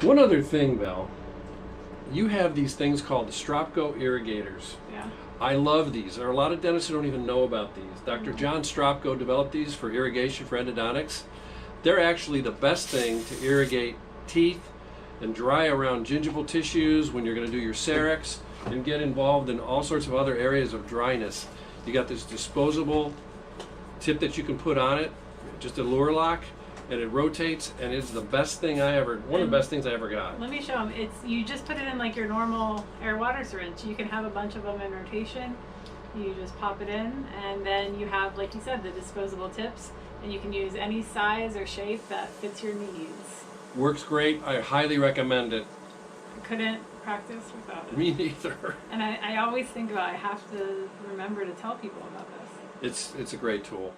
One other thing, Val, you have these things called the Stropko Irrigators. Yeah. I love these. There are a lot of dentists who don't even know about these. Dr. John Stropko developed these for irrigation for endodontics. They're actually the best thing to irrigate teeth and dry around gingival tissues when you're going to do your cerex and get involved in all sorts of other areas of dryness. You got this disposable tip that you can put on it, just a lure lock, and it rotates, and it's the best thing one of the best things I ever got. Let me show them. You just put it in like your normal air water syringe. You can have a bunch of them in rotation. You just pop it in, and then you have, like you said, the disposable tips, and you can use any size or shape that fits your needs. Works great. I highly recommend it. I couldn't practice without it. Me neither. And I always think about I have to remember to tell people about this. It's a great tool.